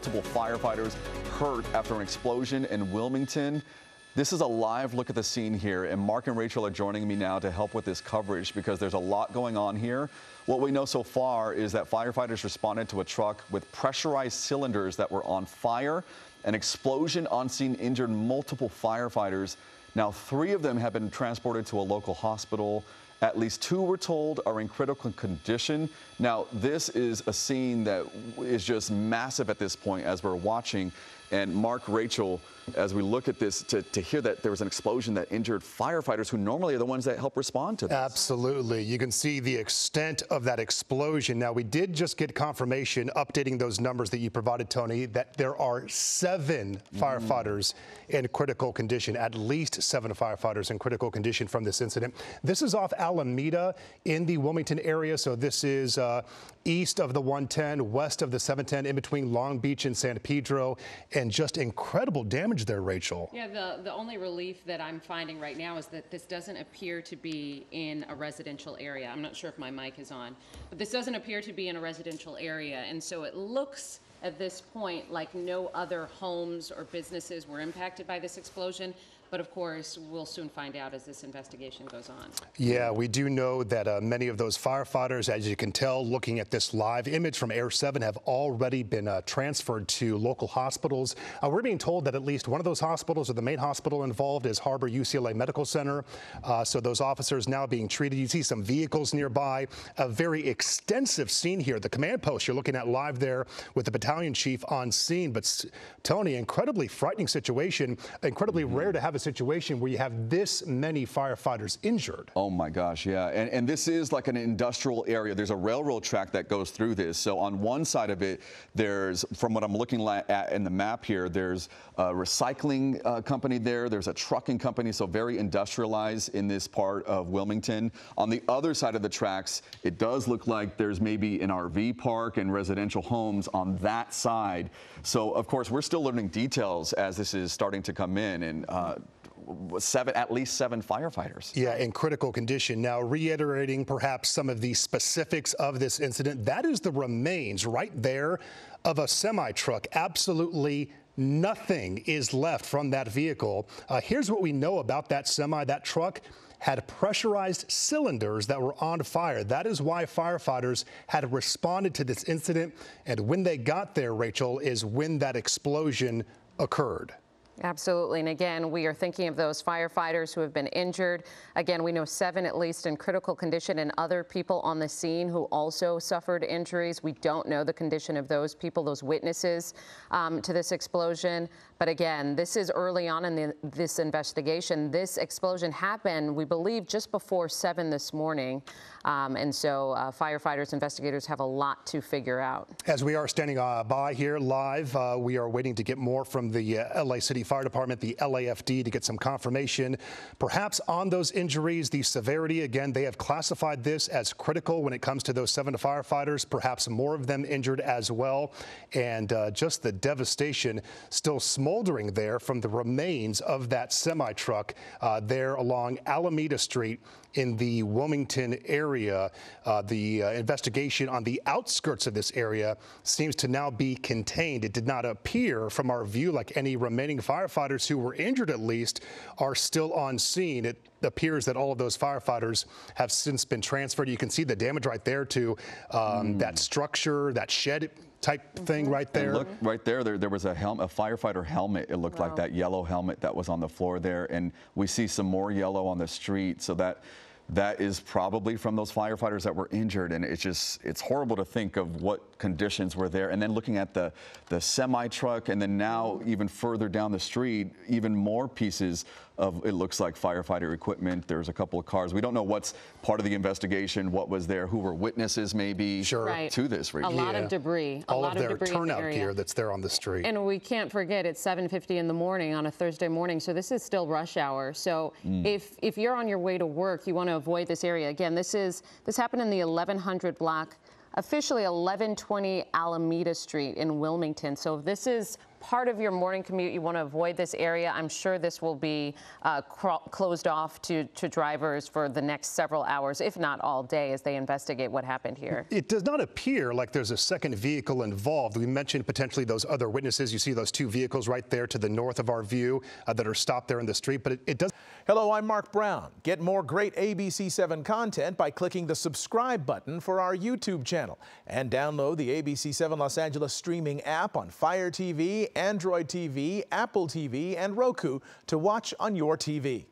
multiple firefighters hurt after an explosion in Wilmington. This is a live look at the scene here, and Mark and Rachel are joining me now to help with this coverage because there's a lot going on here. What we know so far is that firefighters responded to a truck with pressurized cylinders that were on fire. An explosion on scene injured multiple firefighters. Now, 3 of them have been transported to a local hospital. At least 2, we're told, are in critical condition. Now, this is a scene that is just massive at this point as we're watching. And Mark, Rachel, as we look at this, to hear that there was an explosion that injured firefighters who normally are the ones that help respond to this. Absolutely. You can see the extent of that explosion. Now, we did just get confirmation, updating those numbers that you provided, Tony, that there are 7 firefighters in critical condition, at least 7 firefighters in critical condition from this incident. This is off Alameda in the Wilmington area. So this is east of the 110, west of the 710, in between Long Beach and San Pedro, and just incredible damage there, Rachel. Yeah, the only relief that I'm finding right now is that this doesn't appear to be in a residential area. I'm not sure if my mic is on, but this doesn't appear to be in a residential area, and so it looks at this point like no other homes or businesses were impacted by this explosion. But of course, we'll soon find out as this investigation goes on. Yeah, we do know that many of those firefighters, as you can tell, looking at this live image from Air 7, have already been transferred to local hospitals. We're being told that at least one of those hospitals, or the main hospital involved, is Harbor UCLA Medical Center. So those officers now being treated. You see some vehicles nearby. A very extensive scene here. The command post you're looking at live there with the battalion chief on scene. But Tony, incredibly frightening situation. Incredibly rare to have a situation where you have this many firefighters injured. Oh my gosh, yeah. And this is like an industrial area. There's a railroad track that goes through this. So on one side of it, there's, from what I'm looking at in the map here, there's a recycling company there. There's a trucking company, so very industrialized in this part of Wilmington. On the other side of the tracks, it does look like there's maybe an RV park and residential homes on that side. So of course, we're still learning details as this is starting to come in, and at least 7 firefighters. Yeah, in critical condition. Now, reiterating perhaps some of the specifics of this incident, that is the remains right there of a semi-truck. Absolutely nothing is left from that vehicle. Here's what we know about that semi. That truck had pressurized cylinders that were on fire. That is why firefighters had responded to this incident. And when they got there, Rachel, is when that explosion occurred. Absolutely. And again, we are thinking of those firefighters who have been injured. Again, we know 7 at least in critical condition, and other people on the scene who also suffered injuries. We don't know the condition of those people, those witnesses to this explosion. But again, this is early on in this investigation. This explosion happened, we believe, just before 7 this morning. And so firefighters, investigators have a lot to figure out. As we are standing by here live, we are waiting to get more from the LA City Fire Department, the LAFD, to get some confirmation, perhaps on those injuries, the severity. Again, they have classified this as critical when it comes to those 7 firefighters, perhaps more of them injured as well. And just the devastation still smoldering there from the remains of that semi-truck there along Alameda Street in the Wilmington area. The investigation on the outskirts of this area seems to now be contained. It did not appear from our view like any remaining firefighters who were injured, at least, are still on scene. It appears that all of those firefighters have since been transferred. You can see the damage right there to that structure, that shed type thing right there. And look, right there, there was a firefighter helmet. It looked like that yellow helmet that was on the floor there. And we see some more yellow on the street. So that is probably from those firefighters that were injured. And it's horrible to think of what conditions were there. And then looking at the semi-truck, and then now even further down the street, even more pieces of, it looks like, firefighter equipment. There's a couple of cars. We don't know what's part of the investigation, what was there, who were witnesses maybe to this. A lot of debris. All of their turnout gear that's there on the street. And we can't forget it's 7:50 in the morning on a Thursday morning, so this is still rush hour. So if you're on your way to work, you want to avoid this area. Again, this happened in the 1100 block, officially 1120 Alameda Street in Wilmington. So this is part of your morning commute, you want to avoid this area. I'm sure this will be closed off to drivers for the next several hours, if not all day, as they investigate what happened here. It does not appear like there's a second vehicle involved. We mentioned potentially those other witnesses. You see those two vehicles right there to the north of our view that are stopped there in the street, but it does. Hello, I'm Mark Brown. Get more great ABC7 content by clicking the subscribe button for our YouTube channel and download the ABC7 Los Angeles streaming app on Fire TV, Android TV, Apple TV, and Roku to watch on your TV.